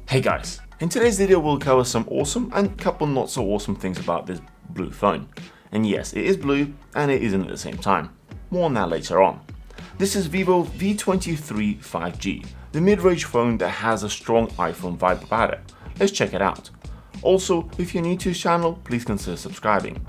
Hey guys, in today's video we'll cover some awesome and couple not so awesome things about this blue phone. And yes, it is blue and it isn't at the same time. More on that later on. This is Vivo V23 5G, the mid-range phone that has a strong iPhone vibe about it. Let's check it out. Also, if you're new to this channel, please consider subscribing.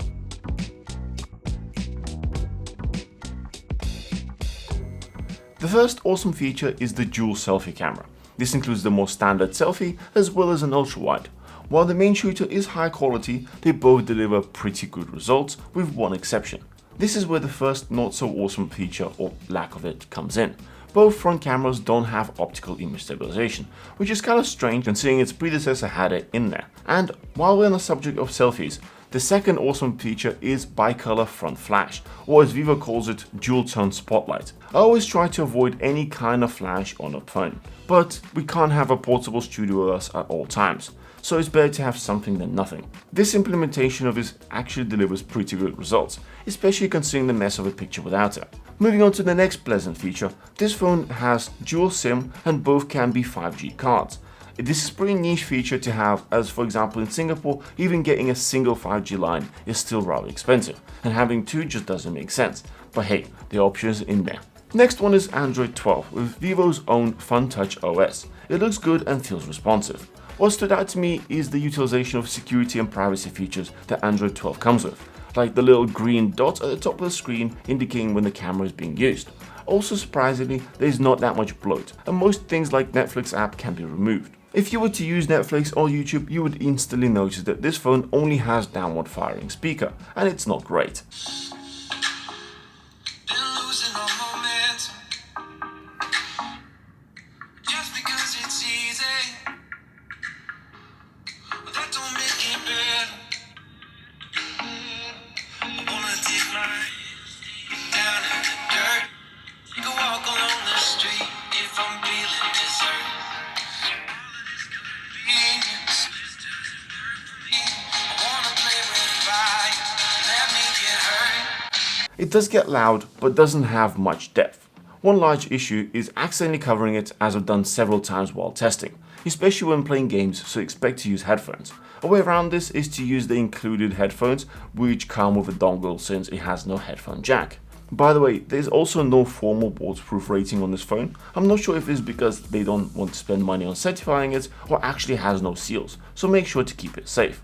The first awesome feature is the dual selfie camera. This includes the more standard selfie as well as an ultra-wide. While the main shooter is high quality, they both deliver pretty good results with one exception. This is where the first not so awesome feature or lack of it comes in. Both front cameras don't have optical image stabilization, which is kind of strange considering its predecessor had it in there. And while we're on the subject of selfies, the second awesome feature is bicolor front flash, or as Vivo calls it, dual tone spotlight. I always try to avoid any kind of flash on a phone, but we can't have a portable studio with us at all times, so it's better to have something than nothing. This implementation of this actually delivers pretty good results, especially considering the mess of a picture without it. Moving on to the next pleasant feature, this phone has dual SIM and both can be 5G cards. This is a pretty niche feature to have, as for example in Singapore, even getting a single 5G line is still rather expensive, and having two just doesn't make sense. But hey, the option is in there. Next one is Android 12 with Vivo's own FunTouch OS. It looks good and feels responsive. What stood out to me is the utilization of security and privacy features that Android 12 comes with, like the little green dot at the top of the screen indicating when the camera is being used. Also surprisingly, there is not that much bloat, and most things like Netflix app can be removed. If you were to use Netflix or YouTube, you would instantly notice that this phone only has downward firing speaker, and it's not great. It does get loud, but doesn't have much depth. One large issue is accidentally covering it, as I've done several times while testing, especially when playing games, so expect to use headphones. A way around this is to use the included headphones, which come with a dongle since it has no headphone jack. By the way, there's also no formal waterproof rating on this phone. I'm not sure if it's because they don't want to spend money on certifying it or actually has no seals, so make sure to keep it safe.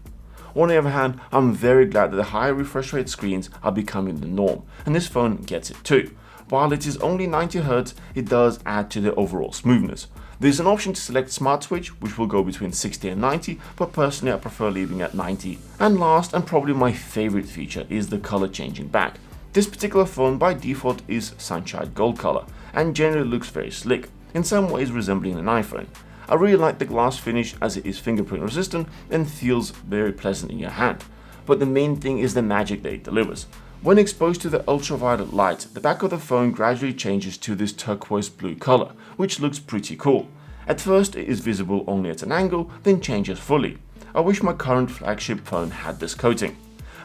On the other hand, I'm very glad that the higher refresh rate screens are becoming the norm, and this phone gets it too. While it is only 90Hz, it does add to the overall smoothness. There's an option to select Smart Switch, which will go between 60 and 90, but personally I prefer leaving at 90. And last, and probably my favorite feature, is the color changing back. This particular phone by default is Sunshine Gold color, and generally looks very slick, in some ways resembling an iPhone. I really like the glass finish as it is fingerprint resistant and feels very pleasant in your hand. But the main thing is the magic that it delivers. When exposed to the ultraviolet light, the back of the phone gradually changes to this turquoise blue color, which looks pretty cool. At first it is visible only at an angle, then changes fully. I wish my current flagship phone had this coating.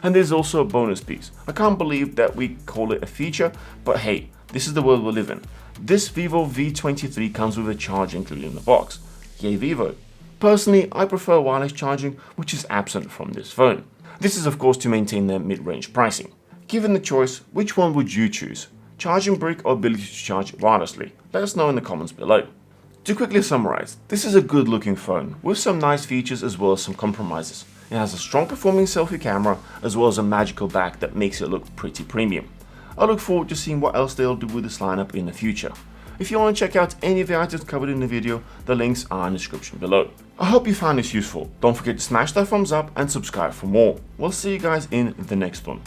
And there's also a bonus piece. I can't believe that we call it a feature, but hey, this is the world we live in. This Vivo V23 comes with a charger included in the box. Yay Vivo. Personally, I prefer wireless charging, which is absent from this phone. This is of course to maintain their mid-range pricing. Given the choice, which one would you choose? Charging brick or ability to charge wirelessly? Let us know in the comments below. To quickly summarize, this is a good looking phone with some nice features as well as some compromises. It has a strong performing selfie camera as well as a magical back that makes it look pretty premium. I look forward to seeing what else they'll do with this lineup in the future. If you want to check out any of the items covered in the video, the links are in the description below. I hope you found this useful. Don't forget to smash that thumbs up and subscribe for more. We'll see you guys in the next one.